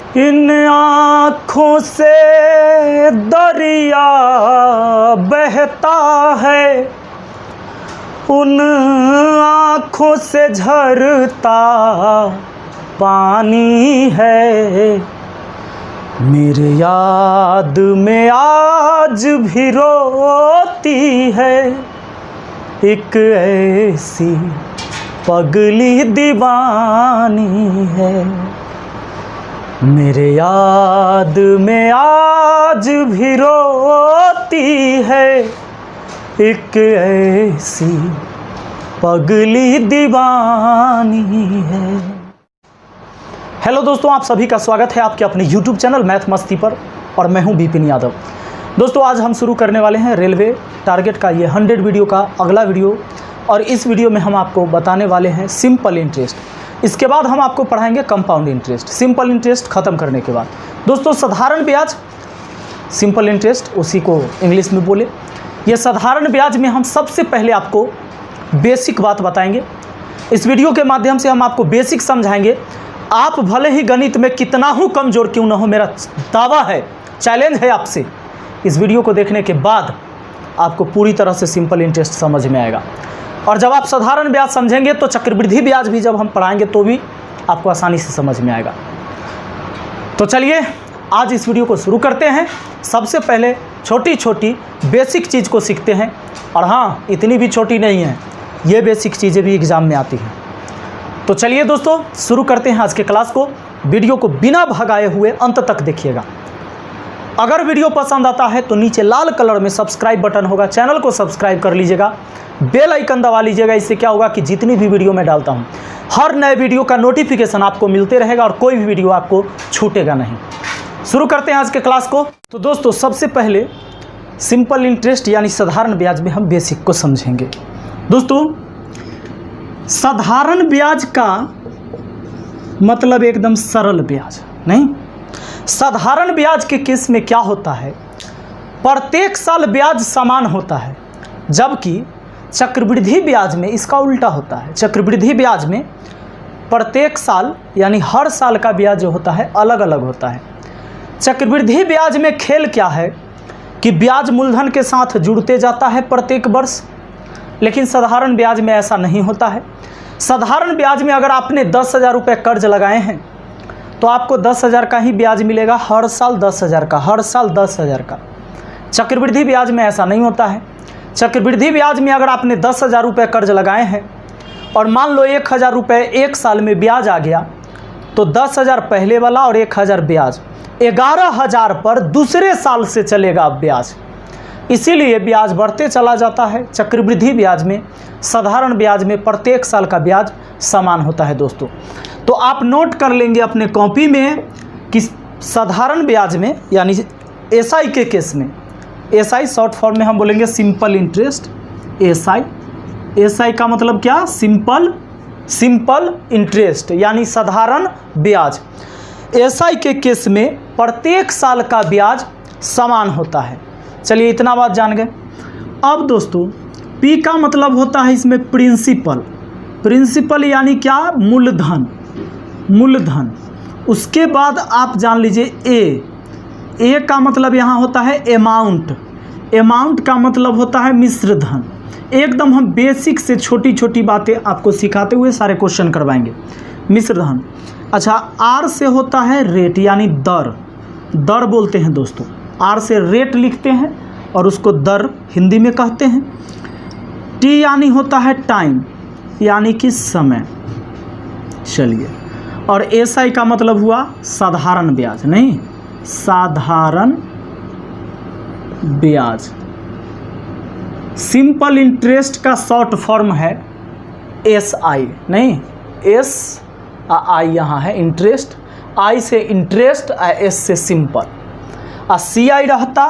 इन आँखों से दरिया बहता है, उन आँखों से झरता पानी है। मेरे याद में आज भी रोती है एक ऐसी पगली दीवानी है। मेरे याद में आज भी रोती है एक ऐसी पगली दीवानी है। हेलो दोस्तों, आप सभी का स्वागत है आपके अपने YouTube चैनल मैथ मस्ती पर और मैं हूं विपिन यादव। दोस्तों, आज हम शुरू करने वाले हैं रेलवे टारगेट का ये 100 वीडियो का अगला वीडियो, और इस वीडियो में हम आपको बताने वाले हैं सिंपल इंटरेस्ट। इसके बाद हम आपको पढ़ाएंगे कंपाउंड इंटरेस्ट। सिंपल इंटरेस्ट ख़त्म करने के बाद दोस्तों साधारण ब्याज, सिंपल इंटरेस्ट उसी को इंग्लिश में बोले। ये साधारण ब्याज में हम सबसे पहले आपको बेसिक बात बताएंगे। इस वीडियो के माध्यम से हम आपको बेसिक समझाएंगे। आप भले ही गणित में कितना ही कमज़ोर क्यों ना हो, मेरा दावा है, चैलेंज है आपसे, इस वीडियो को देखने के बाद आपको पूरी तरह से सिंपल इंटरेस्ट समझ में आएगा। और जब आप साधारण ब्याज समझेंगे तो चक्रवृद्धि ब्याज भी जब हम पढ़ाएंगे तो भी आपको आसानी से समझ में आएगा। तो चलिए आज इस वीडियो को शुरू करते हैं। सबसे पहले छोटी छोटी बेसिक चीज़ को सीखते हैं, और हाँ, इतनी भी छोटी नहीं है, ये बेसिक चीज़ें भी एग्ज़ाम में आती हैं। तो चलिए दोस्तों शुरू करते हैं आज के क्लास को। वीडियो को बिना भगाए हुए अंत तक देखिएगा। अगर वीडियो पसंद आता है तो नीचे लाल कलर में सब्सक्राइब बटन होगा, चैनल को सब्सक्राइब कर लीजिएगा, बेल आइकन दबा लीजिएगा। इससे क्या होगा कि जितनी भी वीडियो मैं डालता हूँ हर नए वीडियो का नोटिफिकेशन आपको मिलते रहेगा और कोई भी वीडियो आपको छूटेगा नहीं। शुरू करते हैं आज के क्लास को। तो दोस्तों सबसे पहले सिंपल इंटरेस्ट यानी साधारण ब्याज में हम बेसिक को समझेंगे। दोस्तों साधारण ब्याज का मतलब एकदम सरल ब्याज नहीं। साधारण ब्याज के केस में क्या होता है, प्रत्येक साल ब्याज समान होता है, जबकि चक्रवृद्धि ब्याज में इसका उल्टा होता है। चक्रवृद्धि ब्याज में प्रत्येक साल यानी हर साल का ब्याज जो होता है अलग अलग होता है। चक्रवृद्धि ब्याज में खेल क्या है कि ब्याज मूलधन के साथ जुड़ते जाता है प्रत्येक वर्ष, लेकिन साधारण ब्याज में ऐसा नहीं होता है। साधारण ब्याज में अगर आपने 10,000 रुपये कर्ज लगाए हैं तो आपको 10,000 का ही ब्याज मिलेगा, हर साल 10,000 का, हर साल 10,000 का। चक्रवृद्धि ब्याज में ऐसा नहीं होता है। चक्रवृद्धि ब्याज में अगर आपने 10,000 रुपये कर्ज लगाए हैं और मान लो 1,000 रुपये एक साल में ब्याज आ गया, तो 10,000 पहले वाला और 1,000 ब्याज, 11,000 पर दूसरे साल से चलेगा ब्याज। इसीलिए ब्याज बढ़ते चला जाता है। चक्रवृद्धि ब्याज में, साधारण ब्याज में प्रत्येक साल का ब्याज समान होता है। दोस्तों तो आप नोट कर लेंगे अपने कॉपी में कि साधारण ब्याज में यानी एसआई के केस में, एसआई शॉर्ट फॉर्म में हम बोलेंगे सिंपल इंटरेस्ट, एसआई। एसआई का मतलब क्या, सिंपल इंटरेस्ट यानी साधारण ब्याज। एसआई के केस में प्रत्येक साल का ब्याज समान होता है। चलिए इतना बात जान गए। अब दोस्तों पी का मतलब होता है इसमें प्रिंसिपल। प्रिंसिपल यानी क्या, मूलधन। उसके बाद आप जान लीजिए ए का मतलब यहाँ होता है अमाउंट का मतलब होता है मिश्र धन। एकदम हम बेसिक से छोटी छोटी बातें आपको सिखाते हुए सारे क्वेश्चन करवाएंगे। मिश्र धन, अच्छा, आर से होता है रेट यानी दर बोलते हैं दोस्तों। आर से रेट लिखते हैं और उसको दर हिंदी में कहते हैं। टी यानी होता है टाइम यानी कि समय। चलिए, और एसआई का मतलब हुआ साधारण ब्याज, नहीं, साधारण ब्याज। सिंपल इंटरेस्ट का शॉर्ट फॉर्म है एसआई, नहीं, एस आई यहाँ है इंटरेस्ट, आई से इंटरेस्ट, एस से सिंपल, सी आई रहता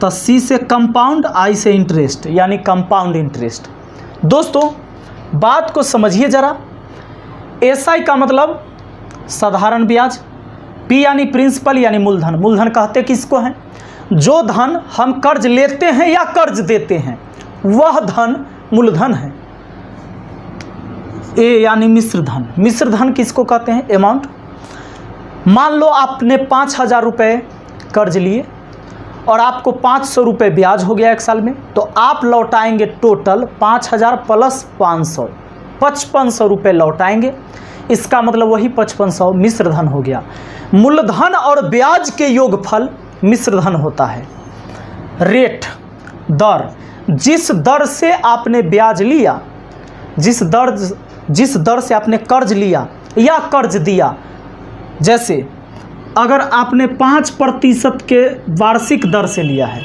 तो सी से कंपाउंड, आई से इंटरेस्ट यानी कंपाउंड इंटरेस्ट। दोस्तों बात को समझिए ज़रा। एसआई का मतलब साधारण ब्याज, पी यानी प्रिंसिपल यानी मूलधन कहते किसको हैं, जो धन हम कर्ज लेते हैं या कर्ज देते हैं वह धन मूलधन है। ए यानी मिश्र धन किसको कहते हैं, अमाउंट। मान लो आपने 5,000 रुपये कर्ज लिए और आपको 500 रुपये ब्याज हो गया एक साल में, तो आप लौटाएंगे टोटल 5,000 प्लस 500, 5500 रुपये लौटाएंगे। इसका मतलब वही 5500 मिश्र धन हो गया। मूलधन और ब्याज के योगफल मिश्र धन होता है। रेट, दर, जिस दर से आपने ब्याज लिया, जिस दर से आपने कर्ज लिया या कर्ज दिया, जैसे अगर आपने 5% के वार्षिक दर से लिया है,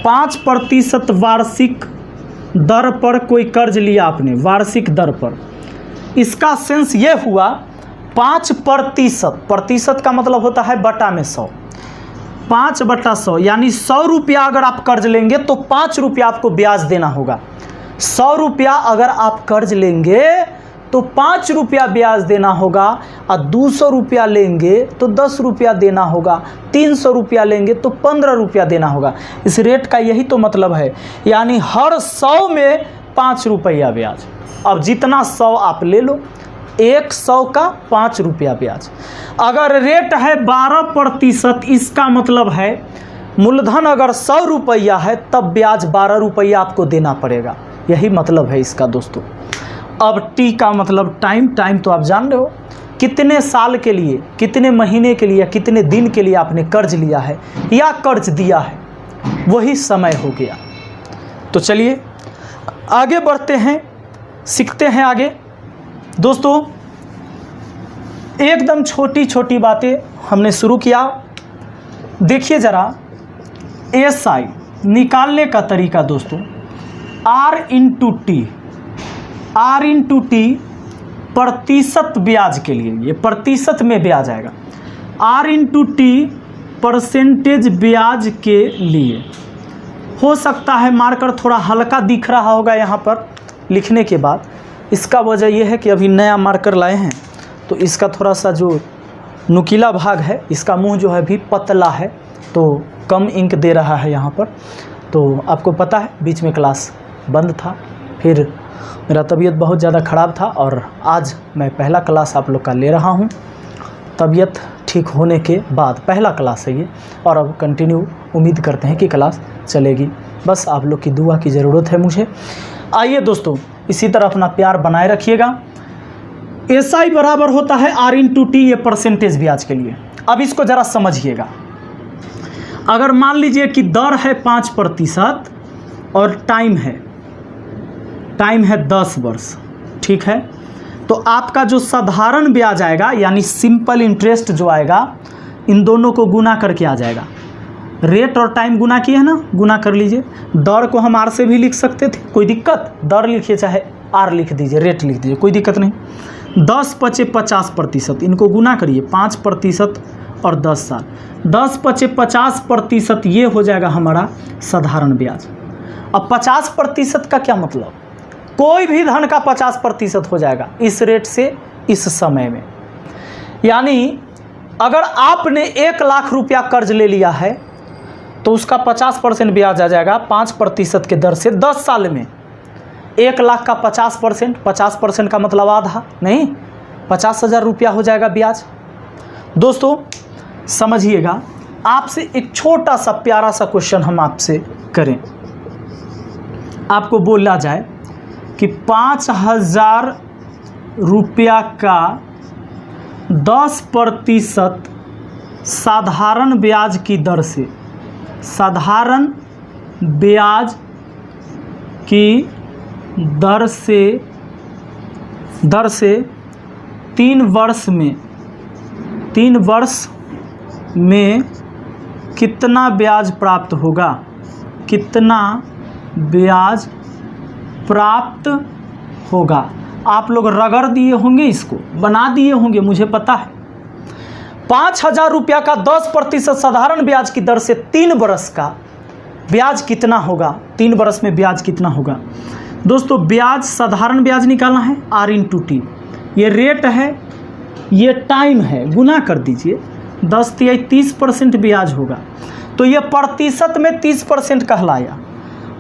5% वार्षिक दर पर कोई कर्ज लिया आपने वार्षिक दर पर, इसका सेंस ये हुआ 5%, प्रतिशत का मतलब होता है बटा में 100, 5/100 यानी 100 रुपया अगर आप कर्ज लेंगे तो 5 रुपया आपको ब्याज देना होगा। 100 रुपया अगर आप कर्ज लेंगे तो 5 रुपया ब्याज देना होगा, और 200 रुपया लेंगे तो 10 रुपया देना होगा, 300 रुपया लेंगे तो 15 रुपया देना होगा। इस रेट का यही तो मतलब है, यानी हर 100 में 5 रुपया ब्याज। अब जितना 100 आप ले लो, 100 का 5 रुपया ब्याज। अगर रेट है 12%, इसका मतलब है मूलधन अगर 100 रुपया है तब ब्याज 12 रुपया आपको देना पड़ेगा। यही मतलब है इसका दोस्तों। अब टी का मतलब टाइम, टाइम तो आप जान रहे हो, कितने साल के लिए, कितने महीने के लिए, कितने दिन के लिए आपने कर्ज लिया है या कर्ज दिया है, वही समय हो गया। तो चलिए आगे बढ़ते हैं, सीखते हैं आगे। दोस्तों एकदम छोटी छोटी बातें हमने शुरू किया। देखिए ज़रा SI निकालने का तरीका दोस्तों, R इंटू टी प्रतिशत ब्याज के लिए, ये प्रतिशत में ब्याज आएगा। R इंटू टी परसेंटेज ब्याज के लिए। हो सकता है मार्कर थोड़ा हल्का दिख रहा होगा यहाँ पर लिखने के बाद, इसका वजह यह है कि अभी नया मार्कर लाए हैं तो इसका थोड़ा सा जो नुकीला भाग है, इसका मुंह जो है भी पतला है, तो कम इंक दे रहा है यहाँ पर। तो आपको पता है बीच में क्लास बंद था, फिर मेरा तबीयत बहुत ज़्यादा ख़राब था और आज मैं पहला क्लास आप लोग का ले रहा हूँ तबीयत ठीक होने के बाद। पहला क्लास है ये, और अब कंटिन्यू उम्मीद करते हैं कि क्लास चलेगी। बस आप लोग की दुआ की ज़रूरत है मुझे। आइए दोस्तों, इसी तरह अपना प्यार बनाए रखिएगा। SI बराबर होता है R इंटू टी, ये परसेंटेज ब्याज के लिए। अब इसको ज़रा समझिएगा। अगर मान लीजिए कि दर है 5% और टाइम है 10 वर्ष, ठीक है, तो आपका जो साधारण ब्याज आएगा यानी सिंपल इंटरेस्ट जो आएगा, इन दोनों को गुना करके आ जाएगा। रेट और टाइम गुना किए है ना, गुना कर लीजिए। दर को हम R से भी लिख सकते थे, कोई दिक्कत, दर लिखिए चाहे R लिख दीजिए, रेट लिख दीजिए, कोई दिक्कत नहीं। 10 × 50%, इनको गुना करिए, 5% और 10 साल, 10 × 50%, ये हो जाएगा हमारा साधारण ब्याज। अब 50% का क्या मतलब, कोई भी धन का 50% हो जाएगा इस रेट से इस समय में। यानी अगर आपने 1 लाख रुपया कर्ज ले लिया है तो उसका 50% ब्याज आ जाएगा 5% के दर से 10 साल में। 1 लाख का 50%, 50% का मतलब आधा नहीं, 50,000 रुपया हो जाएगा ब्याज। दोस्तों समझिएगा, आपसे एक छोटा सा प्यारा सा क्वेश्चन हम आपसे करें। आपको बोला जाए कि 5,000 रुपया का 10% साधारण ब्याज की दर से, साधारण ब्याज की दर से 3 वर्ष में कितना ब्याज प्राप्त होगा, कितना ब्याज प्राप्त होगा। आप लोग रगड़ दिए होंगे, इसको बना दिए होंगे, मुझे पता है। 5,000 रुपया का 10% साधारण ब्याज की दर से 3 वर्ष का ब्याज कितना होगा, 3 वर्ष में ब्याज कितना होगा। दोस्तों ब्याज, साधारण ब्याज निकालना है R इंटू टी, ये रेट है, ये टाइम है, गुना कर दीजिए, 10 × 30% ब्याज होगा, तो ये प्रतिशत में 30% कहलाया।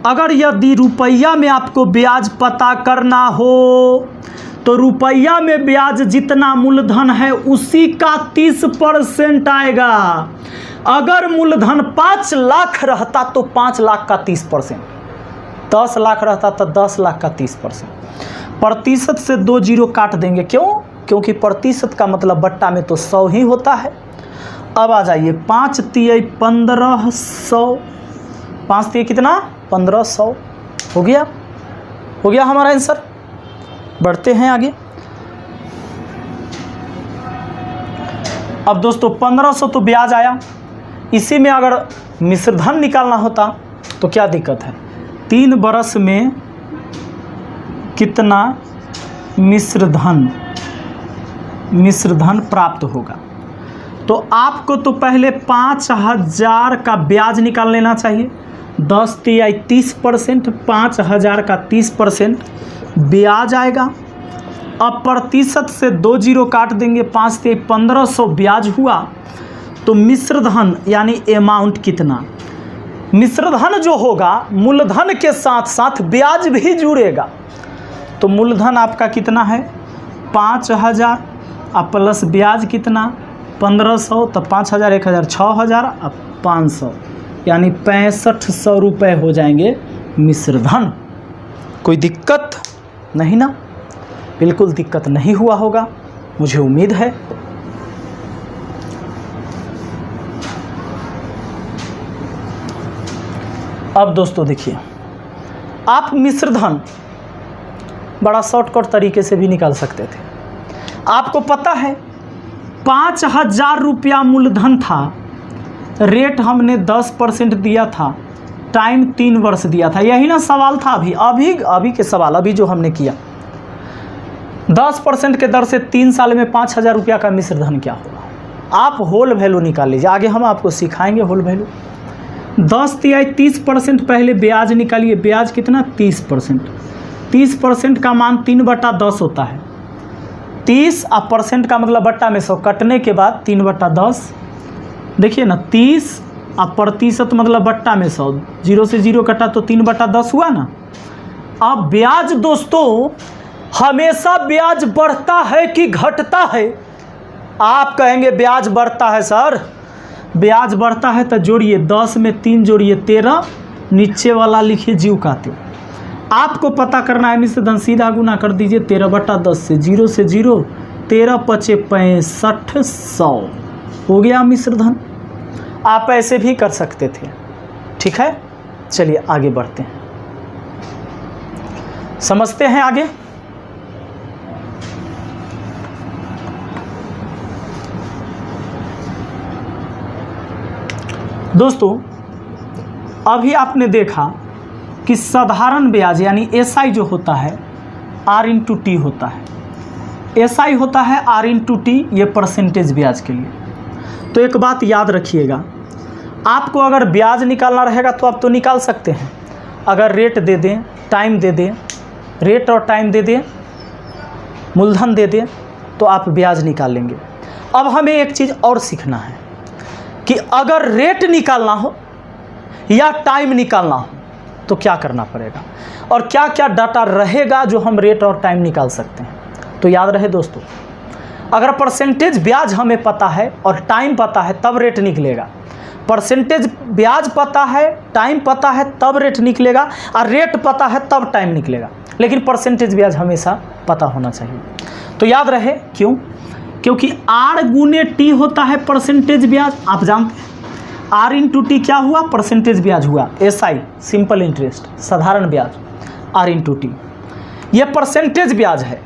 अगर यदि रुपया में आपको ब्याज पता करना हो तो रुपया में ब्याज जितना मूलधन है उसी का 30% आएगा। अगर मूलधन 5 लाख रहता तो 5 लाख का 30%, 10 लाख रहता तो 10 लाख का 30%। प्रतिशत से 2 जीरो काट देंगे, क्यों? क्योंकि प्रतिशत का मतलब बट्टा में तो 100 ही होता है। अब आ जाइए 5 तिया 1500, 5 तिया कितना? 1500 हो गया, हो गया हमारा आंसर। बढ़ते हैं आगे। अब दोस्तों 1500 तो ब्याज आया, इसी में अगर मिश्रधन निकालना होता तो क्या दिक्कत है? 3 बरस में कितना मिश्रधन प्राप्त होगा? तो आपको तो पहले 5000 का ब्याज निकाल लेना चाहिए। 10 तिया 30%, 5000 का 30% ब्याज आएगा। अब प्रतिशत से 2 जीरो काट देंगे, 5 तिया 1500 ब्याज हुआ। तो मिश्रधन यानी अमाउंट कितना? मिश्रधन जो होगा मूलधन के साथ साथ ब्याज भी जुड़ेगा। तो मूलधन आपका कितना है? 5000 अब प्लस ब्याज कितना? 1500, तो 5000 1000 6000 अब 500, यानी 6500 रुपये हो जाएंगे मिश्रधन। कोई दिक्कत नहीं ना? बिल्कुल दिक्कत नहीं हुआ होगा, मुझे उम्मीद है। अब दोस्तों देखिए, आप मिश्रधन बड़ा शॉर्टकट तरीके से भी निकाल सकते थे। आपको पता है 5000 रुपया मूलधन था, रेट हमने 10% दिया था, टाइम 3 वर्ष दिया था। यही ना सवाल था अभी के सवाल, अभी जो हमने किया। 10% के दर से 3 साल में 5000 रुपया का मिश्रधन क्या होगा? आप होल वैल्यू निकाल लीजिए, आगे हम आपको सिखाएंगे होल वैल्यू। 10 तिया 30% पहले ब्याज निकालिए। ब्याज कितना? 30%। 30% का मान 3/10 होता है। 30 और परसेंट का मतलब बट्टा में 100, कटने के बाद 3/10। देखिए ना, 30 और प्रतिशत मतलब बट्टा में 100, 0 से 0 कटा तो 3/10 हुआ ना। अब ब्याज दोस्तों, हमेशा ब्याज बढ़ता है कि घटता है? आप कहेंगे ब्याज बढ़ता है सर। ब्याज बढ़ता है तो जोड़िए, 10 में 3 जोड़िए 13, नीचे वाला लिखिए जीव काटे। आपको पता करना है मिश्रधन, सीधा गुना कर दीजिए 13/10 से, 0 से 0, 13 × 5 = 6500 हो गया मिश्रधन। आप ऐसे भी कर सकते थे, ठीक है। चलिए आगे बढ़ते हैं, समझते हैं आगे। दोस्तों अभी आपने देखा कि साधारण ब्याज यानी एसआई जो होता है R/T होता है। एसआई होता है R/T, ये परसेंटेज ब्याज के लिए। तो एक बात याद रखिएगा, आपको अगर ब्याज निकालना रहेगा तो आप तो निकाल सकते हैं। अगर रेट दे दें, टाइम दे दें, रेट और टाइम दे दें, मूलधन दे दें, तो आप ब्याज निकाल लेंगे। अब हमें एक चीज़ और सीखना है कि अगर रेट निकालना हो या टाइम निकालना हो तो क्या करना पड़ेगा और क्या क्या डाटा रहेगा जो हम रेट और टाइम निकाल सकते हैं। तो याद रहे दोस्तों, अगर परसेंटेज ब्याज हमें पता है और टाइम पता है तब रेट निकलेगा। परसेंटेज ब्याज पता है, टाइम पता है तब रेट निकलेगा, और रेट पता है तब टाइम निकलेगा। लेकिन परसेंटेज ब्याज हमेशा पता होना चाहिए। तो याद रहे, क्यों? क्योंकि R/T होता है परसेंटेज ब्याज, आप जानते हैं। R/T क्या हुआ? परसेंटेज ब्याज हुआ। SI सिंपल इंटरेस्ट, साधारण ब्याज, R/T ये परसेंटेज ब्याज है।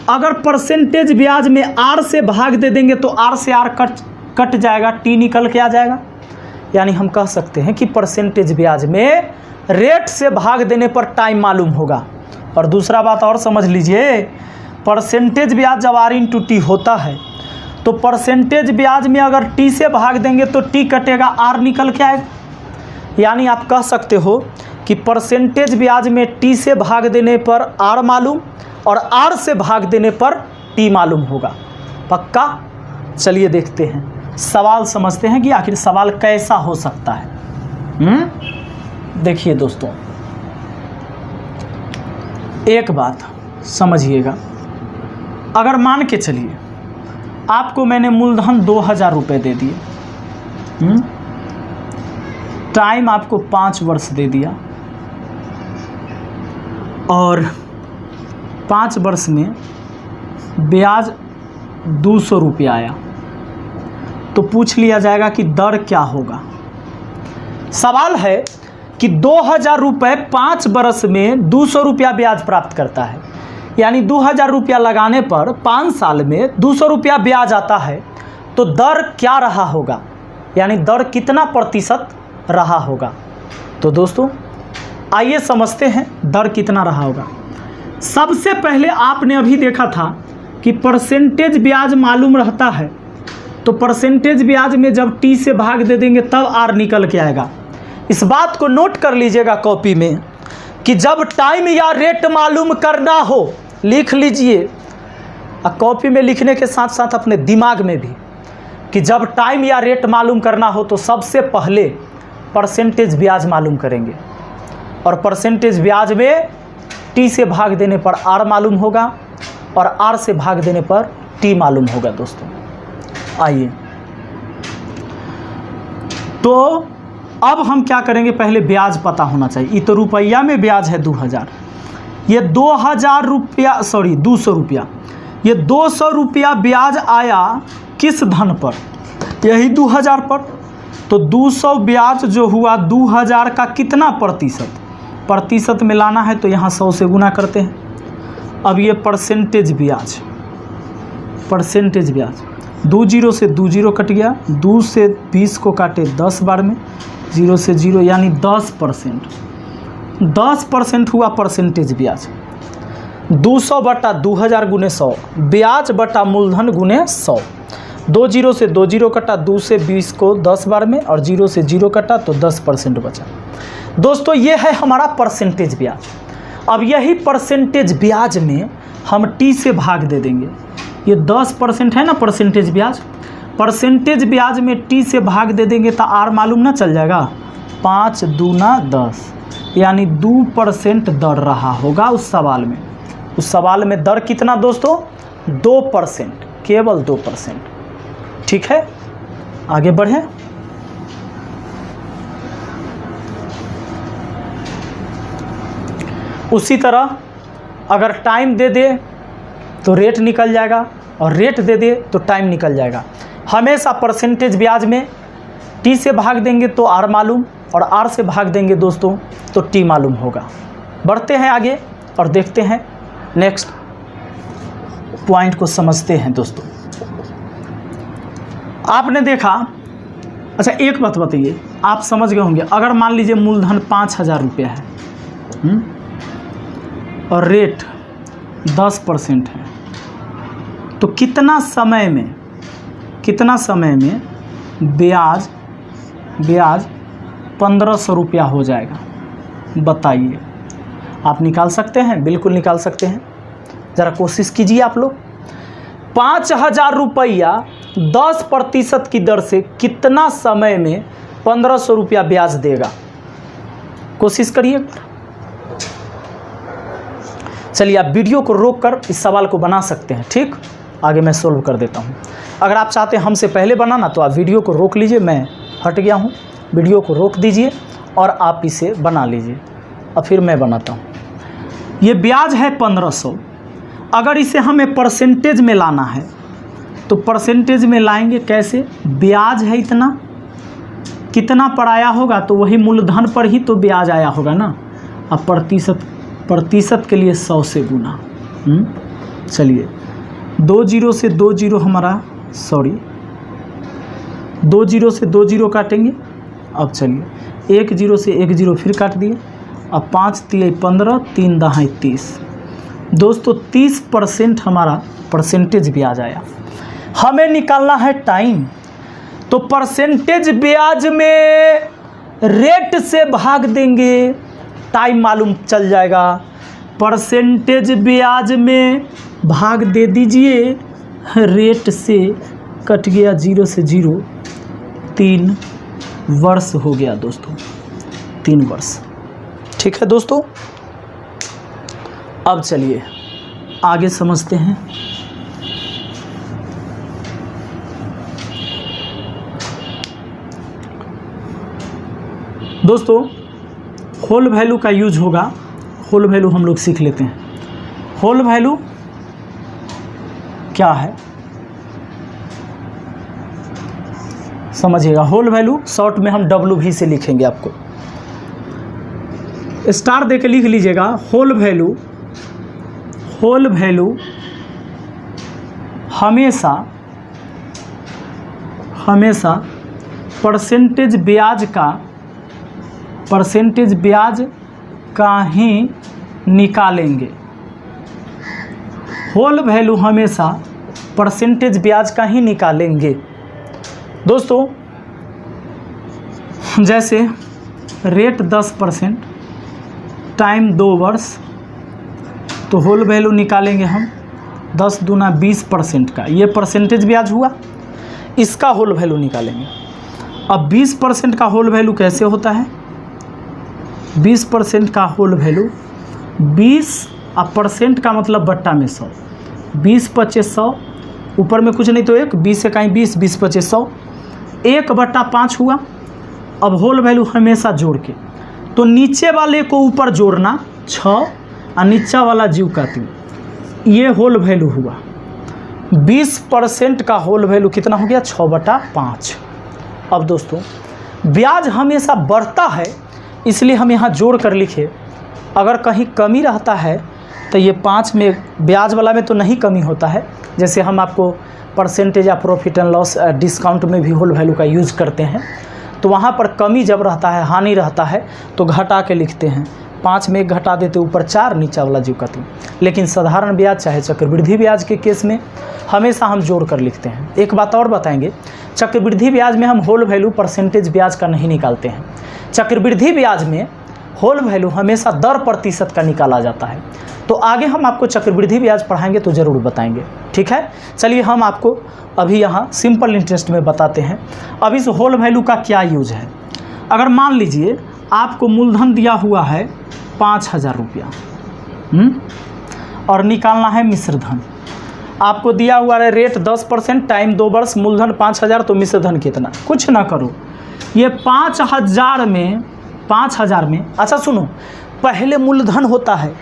अगर परसेंटेज ब्याज में R से भाग दे देंगे तो R से R कट जाएगा, T निकल के आ जाएगा। यानी हम कह सकते हैं कि परसेंटेज ब्याज में रेट से भाग देने पर टाइम मालूम होगा। और दूसरा बात और समझ लीजिए, परसेंटेज ब्याज जब R/T होता है तो परसेंटेज ब्याज में अगर T से भाग देंगे तो T कटेगा, R निकल के आएगा। यानी आप कह सकते हो कि परसेंटेज ब्याज में T से भाग देने पर R मालूम और R से भाग देने पर T मालूम होगा। पक्का? चलिए देखते हैं, सवाल समझते हैं कि आखिर सवाल कैसा हो सकता है। देखिए दोस्तों, एक बात समझिएगा, अगर मान के चलिए आपको मैंने मूलधन 2000 रुपये दे दिए, टाइम आपको 5 वर्ष दे दिया और 5 वर्ष में ब्याज 200 रुपया आया, तो पूछ लिया जाएगा कि दर क्या होगा। सवाल है कि 2000 रुपये 5 वर्ष में 200 रुपया ब्याज प्राप्त करता है, यानी 2000 रुपया लगाने पर 5 साल में 200 रुपया ब्याज आता है, तो दर क्या रहा होगा, यानी दर कितना प्रतिशत रहा होगा। तो दोस्तों आइए समझते हैं दर कितना रहा होगा। सबसे पहले आपने अभी देखा था कि परसेंटेज ब्याज मालूम रहता है, तो परसेंटेज ब्याज में जब टी से भाग दे देंगे तब आर निकल के आएगा। इस बात को नोट कर लीजिएगा कॉपी में कि जब टाइम या रेट मालूम करना हो, लिख लीजिए कॉपी में लिखने के साथ साथ अपने दिमाग में भी, कि जब टाइम या रेट मालूम करना हो तो सबसे पहले परसेंटेज ब्याज मालूम करेंगे, और परसेंटेज ब्याज में टी से भाग देने पर आर मालूम होगा और आर से भाग देने पर टी मालूम होगा। दोस्तों आइए, तो अब हम क्या करेंगे, पहले ब्याज पता होना चाहिए। ये तो रुपया में ब्याज है 2000, ये 2000 रुपया 200 रुपया, ये 200 रुपया ब्याज आया किस धन पर, यही 2000 पर। तो 200 ब्याज जो हुआ 2000 का कितना प्रतिशत में लाना है, तो यहाँ 100 से गुना करते हैं। अब ये परसेंटेज ब्याज 2 जीरो से 2 जीरो कट गया, 2 से 20 को काटे 10 बार में, 0 से 0 यानी 10% हुआ परसेंटेज ब्याज। 200 बटा 2000 गुने 100, ब्याज बटा मूलधन गुने 100। 2 जीरो से 2 जीरो कटा, 2 से 20 को 10 बार में और 0 से 0 कटा तो 10% बचा। दोस्तों ये है हमारा परसेंटेज ब्याज। अब यही परसेंटेज ब्याज में हम टी से भाग दे देंगे। ये 10% है ना परसेंटेज ब्याज, परसेंटेज ब्याज में टी से भाग दे देंगे तो आर मालूम ना चल जाएगा, 5 दूना 10, यानी 2% दर रहा होगा उस सवाल में। उस सवाल में दर कितना दोस्तों, 2%, केवल 2%। ठीक है, आगे बढ़े। उसी तरह अगर टाइम दे दे तो रेट निकल जाएगा, और रेट दे दे तो टाइम निकल जाएगा। हमेशा परसेंटेज ब्याज में टी से भाग देंगे तो आर मालूम, और आर से भाग देंगे दोस्तों तो टी मालूम होगा। बढ़ते हैं आगे और देखते हैं नेक्स्ट पॉइंट को समझते हैं। दोस्तों आपने देखा, अच्छा एक बात बताइए, आप समझ गए होंगे, अगर मान लीजिए मूलधन 5000 रुपया है और रेट 10% है, तो कितना समय में ब्याज 1500 रुपया हो जाएगा, बताइए। आप निकाल सकते हैं, बिल्कुल निकाल सकते हैं, ज़रा कोशिश कीजिए आप लोग। 5000 रुपया 10% की दर से कितना समय में 1500 रुपया ब्याज देगा, कोशिश करिए। चलिए आप वीडियो को रोककर इस सवाल को बना सकते हैं, ठीक, आगे मैं सोल्व कर देता हूं। अगर आप चाहते हैं हमसे पहले बनाना तो आप वीडियो को रोक लीजिए, मैं हट गया हूं, वीडियो को रोक दीजिए और आप इसे बना लीजिए, और फिर मैं बनाता हूं। ये ब्याज है 1500, अगर इसे हमें परसेंटेज में लाना है तो परसेंटेज में लाएंगे कैसे, ब्याज है इतना, कितना पर आया होगा तो वही मूलधन पर ही तो ब्याज आया होगा ना। अब प्रतिशत के लिए 100 से गुना, चलिए 2 जीरो से 2 जीरो हमारा 2 जीरो से 2 जीरो काटेंगे। अब चलिए 1 जीरो से 1 जीरो फिर काट दिए। अब 5 तिया 15, 3 दहाई 30। दोस्तों 30% हमारा परसेंटेज ब्याज आया। हमें निकालना है टाइम, तो परसेंटेज ब्याज में रेट से भाग देंगे, टाइम मालूम चल जाएगा। परसेंटेज ब्याज में भाग दे दीजिए, रेट से कट गया 0 से 0, 3 वर्ष हो गया दोस्तों, 3 वर्ष। ठीक है दोस्तों, अब चलिए आगे समझते हैं। दोस्तों होल वैल्यू का यूज होगा, होल वैल्यू हम लोग सीख लेते हैं। होल वैल्यू क्या है समझिएगा। होल वैल्यू शॉर्ट में हम WV से लिखेंगे, आपको स्टार दे के लिख लीजिएगा। होल वैल्यू, होल वैल्यू हमेशा हमेशा परसेंटेज ब्याज का ही निकालेंगे। होल वैल्यू हमेशा परसेंटेज ब्याज का ही निकालेंगे। दोस्तों जैसे रेट 10% टाइम 2 वर्ष, तो होल वैल्यू निकालेंगे हम 10 दूना 20% का, ये परसेंटेज ब्याज हुआ, इसका होल वैल्यू निकालेंगे। अब 20% का होल वैल्यू कैसे होता है? 20% का होल वैल्यू 20 परसेंट का मतलब बट्टा में 100, 20 25 100, ऊपर में कुछ नहीं तो 1, 20 से कहीं 20, 20 25 100, 1/5 हुआ। अब होल वैल्यू हमेशा जोड़ के, तो नीचे वाले को ऊपर जोड़ना 6 और नीचा वाला जीव का 3, ये होल वैल्यू हुआ। 20% का होल वैल्यू कितना हो गया? 6/5। अब दोस्तों ब्याज हमेशा बढ़ता है, इसलिए हम यहाँ जोड़ कर लिखे। अगर कहीं कमी रहता है तो ये 5 में, ब्याज वाला में तो नहीं कमी होता है, जैसे हम आपको परसेंटेज या प्रॉफिट एंड लॉस डिस्काउंट में भी होल वैल्यू का यूज़ करते हैं, तो वहाँ पर कमी जब रहता है, हानि रहता है, तो घटा के लिखते हैं। 5 में 1 घटा देते, ऊपर 4, नीचा वाला जीव का 3। लेकिन साधारण ब्याज चाहे चक्रवृद्धि ब्याज के केस में हमेशा हम जोड़ कर लिखते हैं। एक बात और बताएंगे, चक्रवृद्धि ब्याज में हम होल वैल्यू परसेंटेज ब्याज का नहीं निकालते हैं। चक्रवृद्धि ब्याज में होल वैल्यू हमेशा दर प्रतिशत का निकाला जाता है। तो आगे हम आपको चक्रवृद्धि ब्याज पढ़ाएंगे तो ज़रूर बताएंगे, ठीक है। चलिए हम आपको अभी यहाँ सिंपल इंटरेस्ट में बताते हैं। अब इस होल वैल्यू का क्या यूज है। अगर मान लीजिए आपको मूलधन दिया हुआ है 5000 रुपया और निकालना है मिश्र धन। आपको दिया हुआ है रेट 10%, टाइम 2 वर्ष, मूलधन 5000, तो मिश्र धन कितना? कुछ ना करो, ये 5000 में अच्छा सुनो, पहले मूलधन होता है,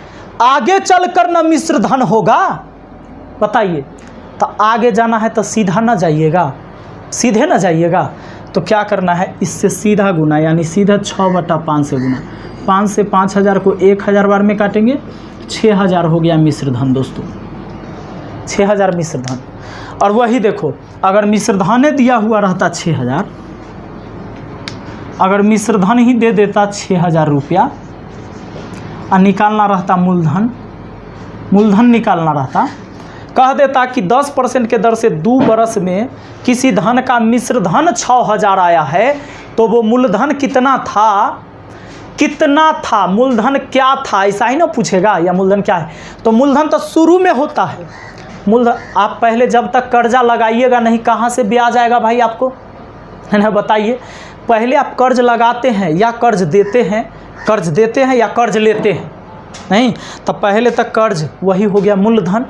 आगे चलकर ना मिश्र धन होगा। बताइए, तो आगे जाना है तो सीधा ना जाइएगा, सीधे ना जाइएगा, तो क्या करना है, इससे सीधा गुना, यानी सीधा 6/5 से गुना। 5 से 5000 को 1000 बार में काटेंगे, 6000 हो गया मिश्र धन। दोस्तों 6000 मिश्र धन। और वही देखो, अगर मिश्र धन दिया हुआ रहता 6000, अगर मिश्र धन ही दे देता 6000 रुपया और निकालना रहता मूलधन, मूलधन निकालना रहता, कह देता कि 10% के दर से 2 बरस में किसी धन का मिश्र धन 6000 आया है, तो वो मूलधन कितना था, कितना था, मूलधन क्या था, ऐसा ही ना पूछेगा, या मूलधन क्या है। तो मूलधन तो शुरू में होता है। मूलधन आप पहले जब तक कर्जा लगाइएगा नहीं, कहाँ से ब्याज आएगा भाई आपको, है ना, बताइए। पहले आप कर्ज लगाते हैं या कर्ज देते हैं, कर्ज देते हैं या कर्ज लेते हैं, नहीं, तो पहले तक कर्ज, वही हो गया मूलधन,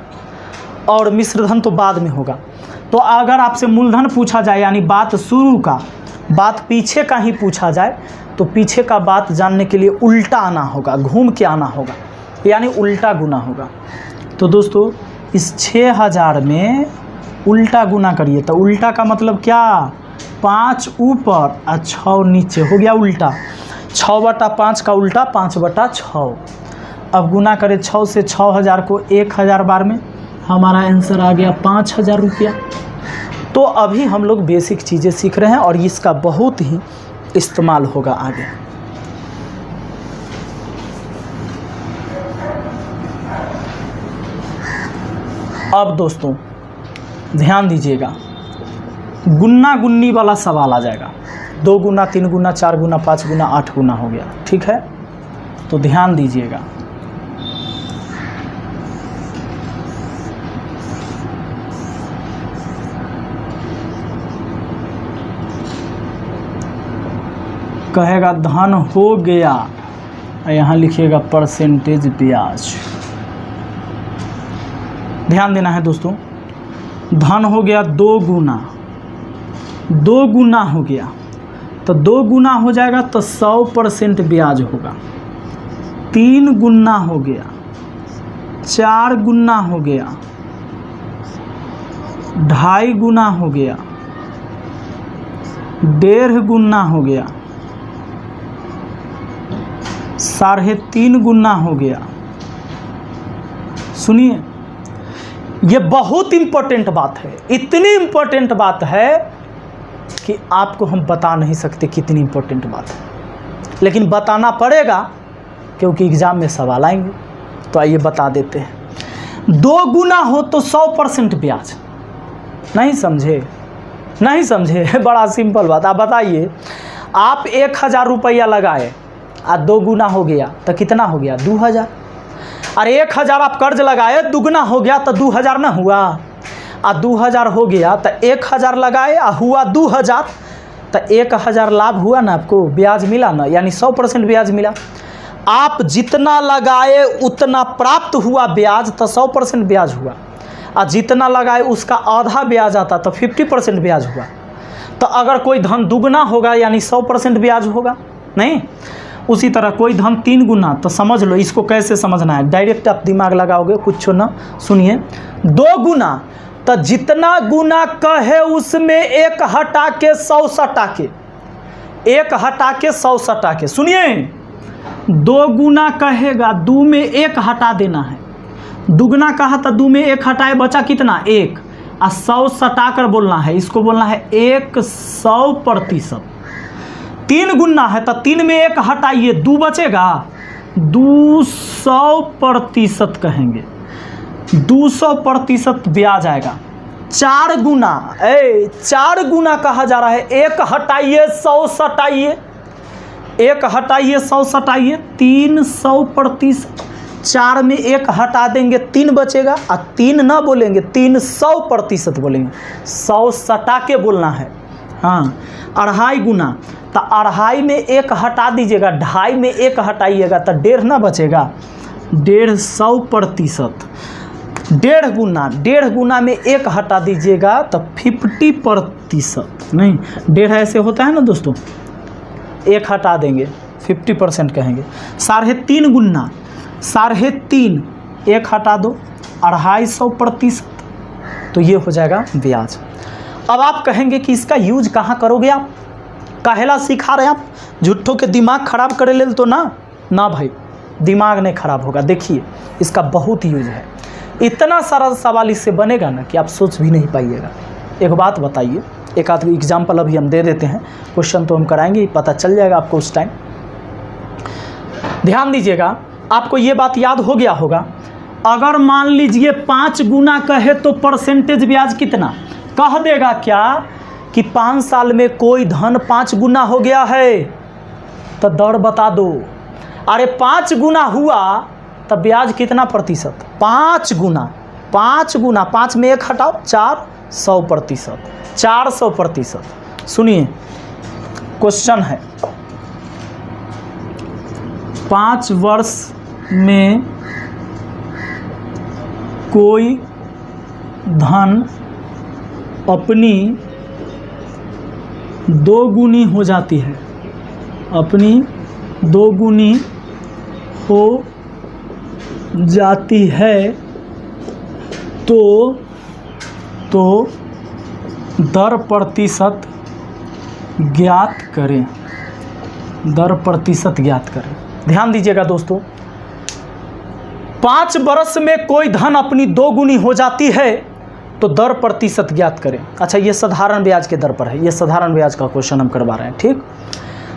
और मिश्र धन तो बाद में होगा। तो अगर आपसे मूलधन पूछा जाए, यानी बात शुरू का, बात पीछे का ही पूछा जाए, तो पीछे का बात जानने के लिए उल्टा आना होगा, घूम के आना होगा, यानी उल्टा गुना होगा। तो दोस्तों इस 6000 में उल्टा गुना करिए, तो उल्टा का मतलब क्या, 5 ऊपर और 6 नीचे, हो गया उल्टा। 6/5 का उल्टा 5/6। अब गुना करें 6 से 6000 को 1000 बार में, हमारा आंसर आ गया 5000 रुपया। तो अभी हम लोग बेसिक चीज़ें सीख रहे हैं और इसका बहुत ही इस्तेमाल होगा आगे। अब दोस्तों ध्यान दीजिएगा, गुन्ना गुन्नी वाला सवाल आ जाएगा। 2 गुना, 3 गुना, 4 गुना, 5 गुना, 8 गुना हो गया, ठीक है। तो ध्यान दीजिएगा, कहेगा धन हो गया, यहाँ लिखिएगा परसेंटेज ब्याज। ध्यान देना है दोस्तों, धन हो गया 2 गुना, 2 गुना हो गया, तो 2 गुना हो जाएगा तो 100% ब्याज होगा। 3 गुना हो गया, 4 गुना हो गया, 2.5 गुना हो गया, 1.5 गुना हो गया, 3.5 गुना हो गया। सुनिए, ये बहुत इंपॉर्टेंट बात है, इतनी इंपॉर्टेंट बात है कि आपको हम बता नहीं सकते कितनी इंपॉर्टेंट बात है, लेकिन बताना पड़ेगा क्योंकि एग्ज़ाम में सवाल आएंगे। तो आइए बता देते हैं। 2 गुना हो तो 100% ब्याज। नहीं समझे? नहीं समझे? बड़ा सिंपल बात। आप बताइए, आप 1000 रुपया लगाए और 2 गुना हो गया तो कितना हो गया? 2000। अरे 1000 आप कर्ज लगाए, दुगना हो गया तो 2000 ना हुआ? और 2000 हो गया तो 1000 लगाए और हुआ 2000, तो 1000 लाभ हुआ ना, आपको ब्याज मिला ना, यानी 100% ब्याज मिला। आप जितना लगाए उतना प्राप्त हुआ ब्याज, तो 100% ब्याज हुआ। और जितना लगाए उसका आधा ब्याज आता तो 50% ब्याज हुआ। तो अगर कोई धन दुगना होगा यानी 100% ब्याज होगा नहीं। उसी तरह कोई धन 3 गुना, तो समझ लो इसको कैसे समझना है, डायरेक्ट आप दिमाग लगाओगे, कुछ ना। सुनिए, 2 गुना तो जितना गुना कहे उसमें 1 हटा के 100 सटा के, 1 हटा के 100 सटा के। सुनिए, 2 गुना कहेगा, 2 में 1 हटा देना है। दुगना कहा तो 2 में 1 हटाए, बचा कितना? 1। और 100 सटा कर बोलना है, इसको बोलना है 100%। 3 गुना है तो 3 में 1 हटाइए, 2 बचेगा, 200% कहेंगे, 200% ब्याज आएगा। 4 गुना, 4 गुना कहा जा रहा है, 1 हटाइए 100 सटाइए, 1 हटाइए 100 सटाइए, 300%। 4 में 1 हटा देंगे, 3 बचेगा, और 3 ना बोलेंगे, 300% बोलेंगे, 100 सटा के बोलना है। हाँ, 2.5 गुना तो 2.5 में 1 हटा दीजिएगा, 2.5 में 1 हटाइएगा तो 1.5 ना बचेगा, 150%। 1.5 गुना, 1.5 गुना में 1 हटा दीजिएगा तो 50% नहीं, 1.5 ऐसे होता है ना दोस्तों, 1 हटा देंगे 50% कहेंगे। 3.5 गुना, 3.5, 1 हटा दो, 250%, तो ये हो जाएगा ब्याज। अब आप कहेंगे कि इसका यूज कहाँ करोगे आप, काहेला सिखा रहे हैं आप, झूठों के दिमाग खराब करे ले तो ना भाई, दिमाग नहीं खराब होगा। देखिए, इसका बहुत यूज है, इतना सारा सवाल इससे बनेगा ना कि आप सोच भी नहीं पाइएगा। एक बात बताइए, एक आध एग्जाम्पल अभी हम दे देते हैं, क्वेश्चन तो हम कराएंगे, पता चल जाएगा आपको उस टाइम। ध्यान दीजिएगा, आपको ये बात याद हो गया होगा, अगर मान लीजिए 5 गुना कहे तो परसेंटेज ब्याज कितना कह देगा क्या कि 5 साल में कोई धन 5 गुना हो गया है, तो दर बता दो। अरे 5 गुना हुआ तो ब्याज कितना प्रतिशत? 5 गुना, 5 गुना, 5 में 1 हटाओ, 400%, 400%। सुनिए, क्वेश्चन है, 5 वर्ष में कोई धन अपनी 2 गुनी हो जाती है, अपनी 2 गुनी हो जाती है, तो दर प्रतिशत ज्ञात करें, दर प्रतिशत ज्ञात करें। ध्यान दीजिएगा दोस्तों, 5 वर्ष में कोई धन अपनी 2 गुनी हो जाती है तो दर प्रतिशत ज्ञात करें। अच्छा, ये साधारण ब्याज के दर पर है, ये साधारण ब्याज का क्वेश्चन हम करवा रहे हैं, ठीक।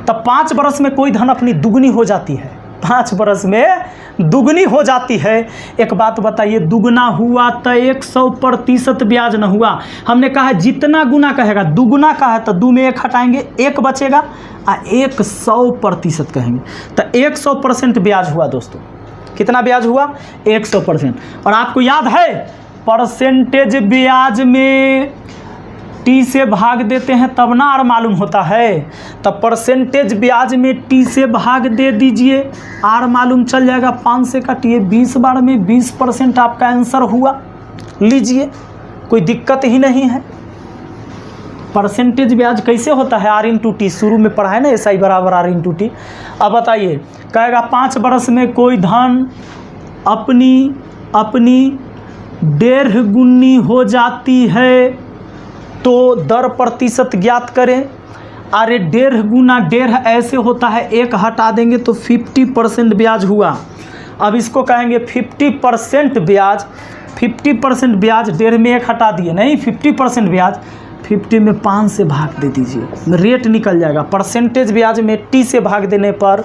तब 5 वर्ष में कोई धन अपनी दुगनी हो जाती है, 5 वर्ष में दुगनी हो जाती है। एक बात बताइए, दुगना हुआ तो 100% ब्याज न हुआ। हमने कहा जितना गुना कहेगा, दुगुना का है तो 2 में 1 हटाएंगे, 1 बचेगा, और 100% कहेंगे तो 100% ब्याज हुआ दोस्तों। कितना ब्याज हुआ? 100%। और आपको याद है, परसेंटेज ब्याज में टी से भाग देते हैं तब ना आर मालूम होता है, तब परसेंटेज ब्याज में टी से भाग दे दीजिए, आर मालूम चल जाएगा। 5 से काटिए, 20 बार में 20% आपका आंसर हुआ। लीजिए, कोई दिक्कत ही नहीं है। परसेंटेज ब्याज कैसे होता है, आर इंटू टी, शुरू में पढ़ा है ना, एस आई बराबर आर इंटू टी। अब बताइए, कहेगा 5 वर्ष में कोई धन अपनी 1.5 गुनी हो जाती है तो दर प्रतिशत ज्ञात करें। अरे 1.5 गुना 1.5 ऐसे होता है, 1 हटा देंगे तो 50% ब्याज हुआ। अब इसको कहेंगे 50% ब्याज। 50% ब्याज 1.5 में 1 हटा दिए, नहीं 50% ब्याज 50 में 5 से भाग दे दीजिए, रेट निकल जाएगा। परसेंटेज ब्याज में टी से भाग देने पर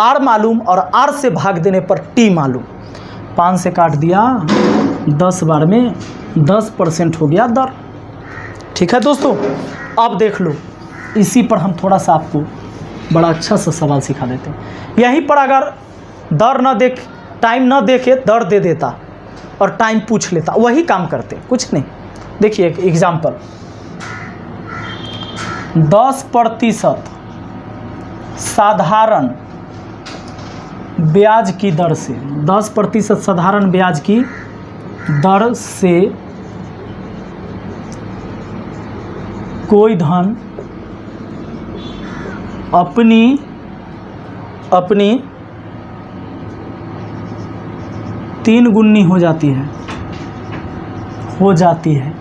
आर मालूम और आर से भाग देने पर टी मालूम। 5 से काट दिया, 10 बार में 10% हो गया दर। ठीक है दोस्तों, अब देख लो, इसी पर हम थोड़ा सा आपको बड़ा अच्छा सा सवाल सिखा देते हैं। यहीं पर अगर दर न देख, टाइम न देखे दर दे देता और टाइम पूछ लेता, वही काम करते, कुछ नहीं। देखिए एक एग्जाम्पल, 10% साधारण ब्याज की दर से, 10% साधारण ब्याज की दर से कोई धन अपनी 3 गुनी हो जाती है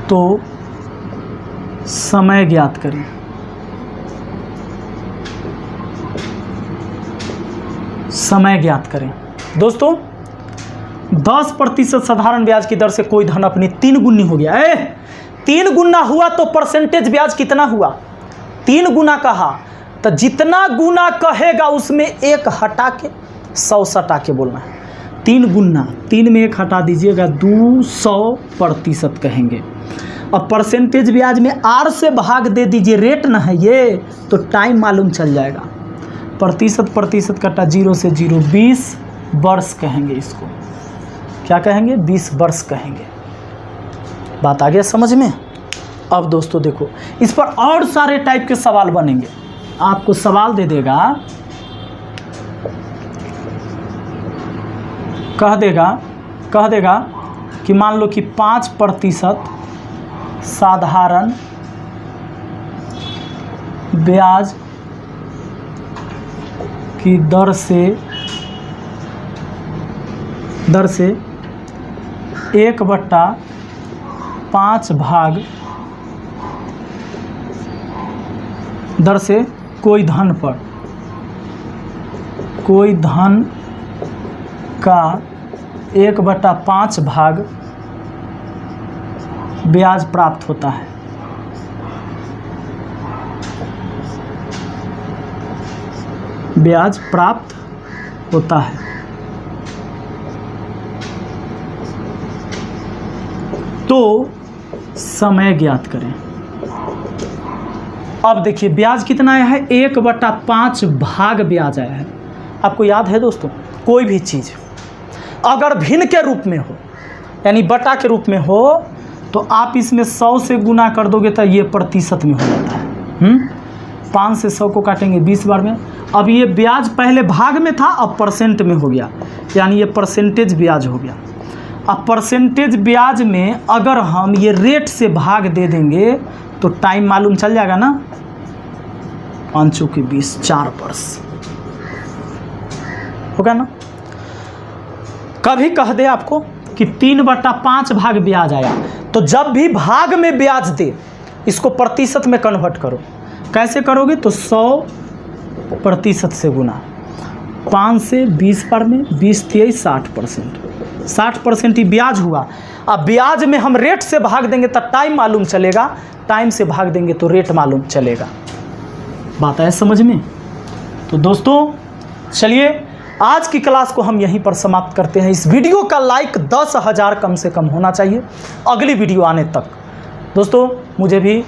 तो समय ज्ञात करें। समय ज्ञात करें। दोस्तों 10% साधारण ब्याज की दर से कोई धन अपनी 3 गुनी हो गया। 3 गुना हुआ तो परसेंटेज ब्याज कितना हुआ? 3 गुना कहा तो जितना गुना कहेगा उसमें 1 हटा के 100 सटा के बोलना है। 3 गुना, 3 में 1 हटा दीजिएगा, 200% कहेंगे। अब परसेंटेज ब्याज में आर से भाग दे दीजिए, रेट ना है ये, तो टाइम मालूम चल जाएगा। प्रतिशत कटा 0 से 0, 20 वर्ष कहेंगे इसको। क्या कहेंगे? 20 वर्ष कहेंगे। बात आ गया समझ में? अब दोस्तों देखो, इस पर और सारे टाइप के सवाल बनेंगे। आपको सवाल दे देगा, कह देगा कि मान लो कि 5% साधारण ब्याज की दर से 1/5 भाग दर से कोई धन का 1/5 भाग ब्याज प्राप्त होता है। ब्याज प्राप्त होता है। तो समय ज्ञात करें। अब देखिए ब्याज कितना आया है? 1/5 भाग ब्याज आया है। आपको याद है दोस्तों, कोई भी चीज़ अगर भिन्न के रूप में हो, यानी बटा के रूप में हो, तो आप इसमें 100 से गुना कर दोगे तो ये प्रतिशत में हो जाता है। 5 से 100 को काटेंगे 20 बार में। अब ये ब्याज पहले भाग में था, अब परसेंट में हो गया, यानी ये परसेंटेज ब्याज हो गया। अब परसेंटेज ब्याज में अगर हम ये रेट से भाग दे देंगे तो टाइम मालूम चल जाएगा ना। 5 के 20, 4 वर्ष होगा ना। कभी कह दे आपको कि 3/5 भाग ब्याज आया, तो जब भी भाग में ब्याज दे इसको प्रतिशत में कन्वर्ट करो। कैसे करोगे? तो 100% से गुना, 5 से 20 पर में 20 × 60%, 60% ही ब्याज हुआ। अब ब्याज में हम रेट से भाग देंगे तो टाइम मालूम चलेगा, टाइम से भाग देंगे तो रेट मालूम चलेगा। बात है समझ में? तो दोस्तों चलिए आज की क्लास को हम यहीं पर समाप्त करते हैं। इस वीडियो का लाइक 10,000 कम से कम होना चाहिए अगली वीडियो आने तक। दोस्तों मुझे भी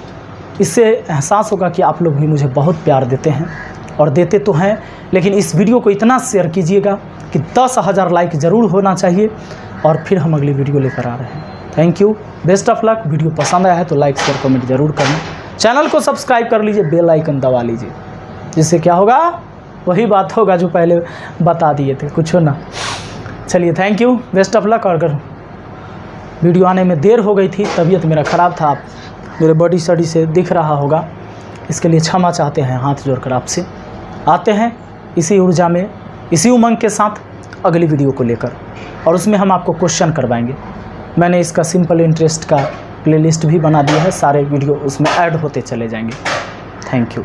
इससे एहसास होगा कि आप लोग भी मुझे बहुत प्यार देते हैं, और देते तो हैं, लेकिन इस वीडियो को इतना शेयर कीजिएगा कि 10,000 लाइक ज़रूर होना चाहिए, और फिर हम अगली वीडियो लेकर आ रहे हैं। Thank you, best of luck. Video पसंद आया है तो लाइक शेयर कमेंट जरूर करना। चैनल को सब्सक्राइब कर लीजिए, बेल आइकन दबा लीजिए, जिससे क्या होगा? वही बात होगा जो पहले बता दिए थे, कुछ हो ना। चलिए thank you, best of luck. और वीडियो आने में देर हो गई थी, तबीयत मेरा ख़राब था, आप मेरे बॉडी स्टडी से दिख रहा होगा, इसके लिए क्षमा चाहते हैं हाथ जोड़कर आपसे। आते हैं इसी ऊर्जा में, इसी उमंग के साथ अगली वीडियो को लेकर, और उसमें हम आपको क्वेश्चन करवाएंगे। मैंने इसका सिंपल इंटरेस्ट का प्लेलिस्ट भी बना दिया है, सारे वीडियो उसमें ऐड होते चले जाएंगे। Thank you.